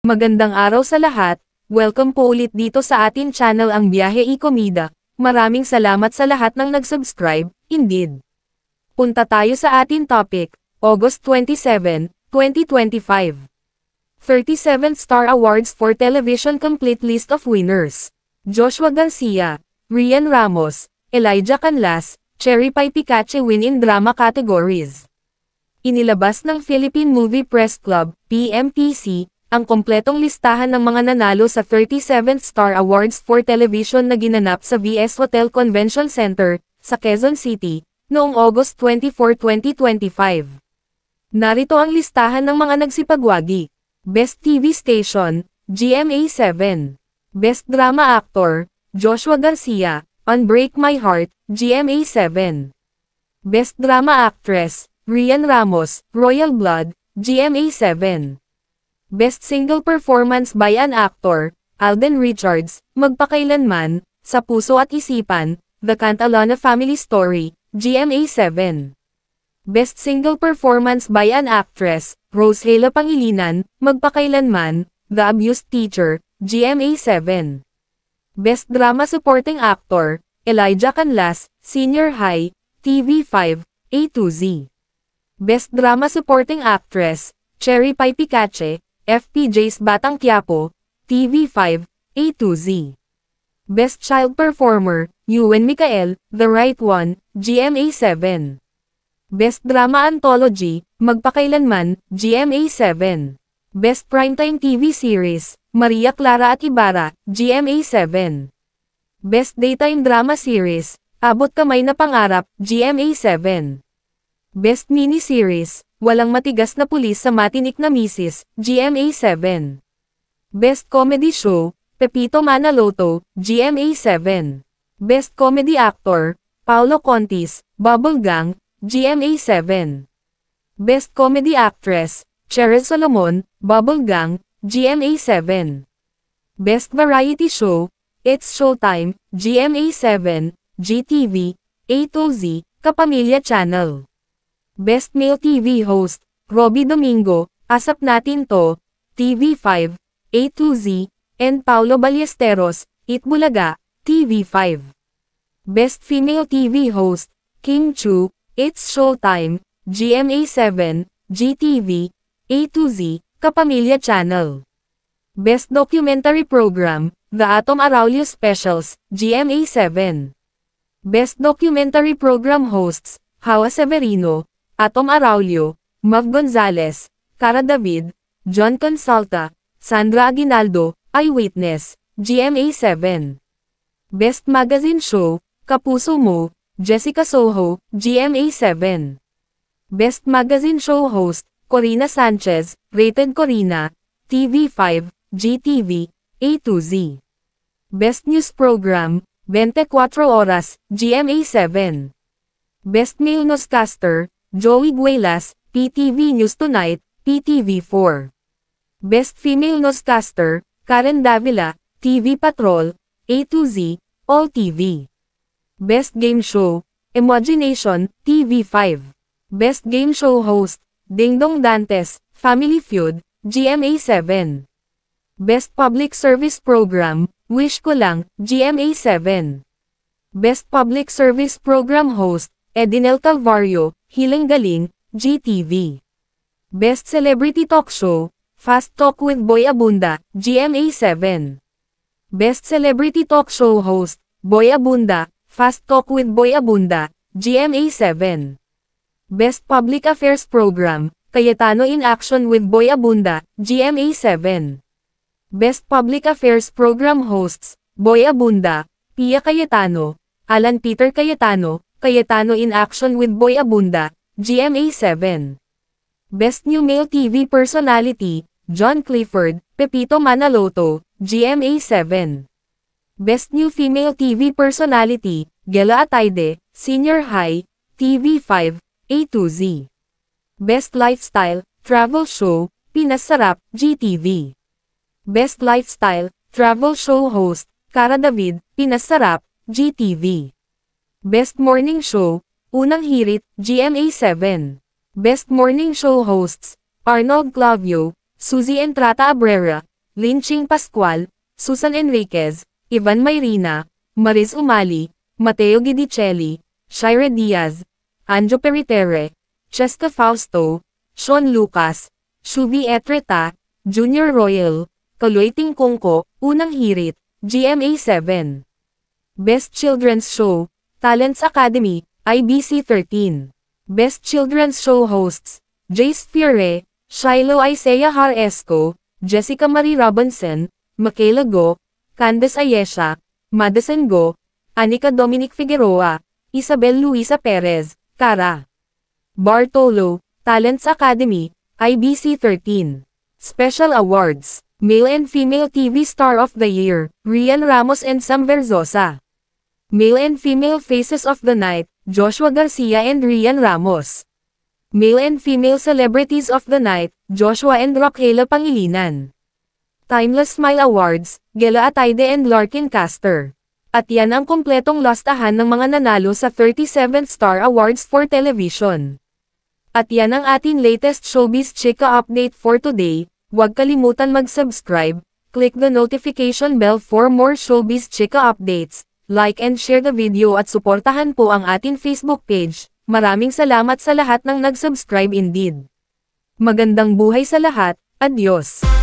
Magandang araw sa lahat, welcome po ulit dito sa atin channel ang Biyahe y Komida. Maraming salamat sa lahat ng nag-subscribe, indeed. Punta tayo sa atin topic, August 27, 2025. 37th Star Awards for Television Complete List of Winners. Joshua Garcia, Rian Ramos, Elijah Canlas, Cherry Pie Picache win in drama categories. Inilabas ng Philippine Movie Press Club, PMPC, ang kompletong listahan ng mga nanalo sa 37th Star Awards for Television na ginanap sa VS Hotel Convention Center, sa Quezon City, noong August 24, 2025. Narito ang listahan ng mga nagsipagwagi. Best TV Station, GMA7. Best Drama Actor, Joshua Garcia, Unbreak My Heart, GMA7. Best Drama Actress, Rian Ramos, Royal Blood, GMA7. Best Single Performance by an Actor, Alden Richards, Magpakailanman, Sa Puso at Isipan, The Cantalana Family Story, GMA7. Best Single Performance by an Actress, Rosehela Pangilinan, Magpakailanman, The Abused Teacher, GMA7. Best Drama Supporting Actor, Elijah Canlas, Senior High, TV5, A to Z. Best Drama Supporting Actress, Cherry Pie Picache, FPJ's Batang Quiapo, TV5, A to Z. Best Child Performer, Ewan Micael, The Right One, GMA7. Best Drama Anthology, Magpakailanman, GMA7. Best Primetime TV Series, Maria Clara at Ibarra, GMA7. Best Daytime Drama Series, Abot Kamay na Pangarap, GMA7. Best Miniseries, Walang Matigas na Pulis sa Matinik na Misis, GMA7. Best Comedy Show, Pepito Manaloto, GMA7. Best Comedy Actor, Paolo Contis, Bubble Gang, GMA7. Best Comedy Actress, Cheryl Solomon, Bubble Gang, GMA7. Best Variety Show, It's Showtime, GMA7, GTV, A to Z, Kapamilya Channel. Best Male TV Host, Robbie Domingo, Asap Natin To, TV5, A to Z, and Paulo Ballesteros, Itbulaga, TV5. Best Female TV Host, Kim Chu, It's Showtime, GMA7, GTV, A to Z, Kapamilya Channel. Best Documentary Program, The Atom Araulio Specials, GMA7. Best Documentary Program Hosts, Hawa Severino, Atom Araulio, Mav Gonzalez, Cara David, John Consalta, Sandra Aguinaldo, Eyewitness, GMA7. Best Magazine Show, Kapuso Mo, Jessica Soho, GMA7. Best Magazine Show Host, Corina Sanchez, Rated Corina, TV5, GTV, A to Z. Best News Program, 24 Oras, GMA7. Best Male Newscaster, Joey Guelas, PTV News Tonight, PTV4. Best Female Newscaster, Karen Davila, TV Patrol, A to Z, All TV. Best Game Show, Imagination, TV5. Best Game Show Host, Dingdong Dantes, Family Feud, GMA7. Best Public Service Program, Wish Ko Lang, GMA7. Best Public Service Program Host, Edinel Calvario, Hiling Galing, GTV. Best Celebrity Talk Show, Fast Talk with Boy Abunda, GMA7. Best Celebrity Talk Show Host, Boy Abunda, Fast Talk with Boy Abunda, GMA7. Best Public Affairs Program, Cayetano in Action with Boy Abunda, GMA7. Best Public Affairs Program Hosts, Boy Abunda, Pia Cayetano, Alan Peter Cayetano, Cayetano in Action with Boy Abunda, GMA7. Best New Male TV Personality, John Clifford, Pepito Manaloto, GMA7. Best New Female TV Personality, Gela Ataide, Senior High, TV5, A to Z. Best Lifestyle, Travel Show, Pinas Sarap, GTV. Best Lifestyle, Travel Show Host, Cara David, Pinas Sarap, GTV. Best Morning Show, Unang Hirit, GMA7. Best Morning Show Hosts, Arnold Clavio, Suzy Entrata Abrera, Lin Ching Pascual, Susan Enriquez, Ivan Mayrina, Mariz Umali, Mateo Guidicelli, Shire Diaz, Anjo Peritere, Chesta Fausto, Sean Lucas, Shuvi Etreta, Junior Royal, Kaloy Tingkongko, Unang Hirit, GMA7. Best Children's Show, Talents Academy, IBC 13. Best Children's Show Hosts, Jace Fiore, Shiloh Isaiah Haresco, Jessica Marie Robinson, Michaela Go, Candace Ayesha, Madison Go, Anika Dominic Figueroa, Isabel Luisa Perez, Cara Bartolo, Talents Academy, IBC 13. Special Awards, Male and Female TV Star of the Year, Rian Ramos and Sam Verzosa. Male and Female Faces of the Night, Joshua Garcia and Rian Ramos. Male and Female Celebrities of the Night, Joshua and Rockela Pangilinan. Timeless Smile Awards, Gela Ataide and Larkin Caster. At yan ang kumpletong listahan ng mga nanalo sa 37th Star Awards for Television. At yan ang ating latest Showbiz Chika update for today. Huwag kalimutan mag-subscribe, click the notification bell for more Showbiz Chika updates, like and share the video at suportahan po ang ating Facebook page. Maraming salamat sa lahat ng nag-subscribe indeed. Magandang buhay sa lahat, adios!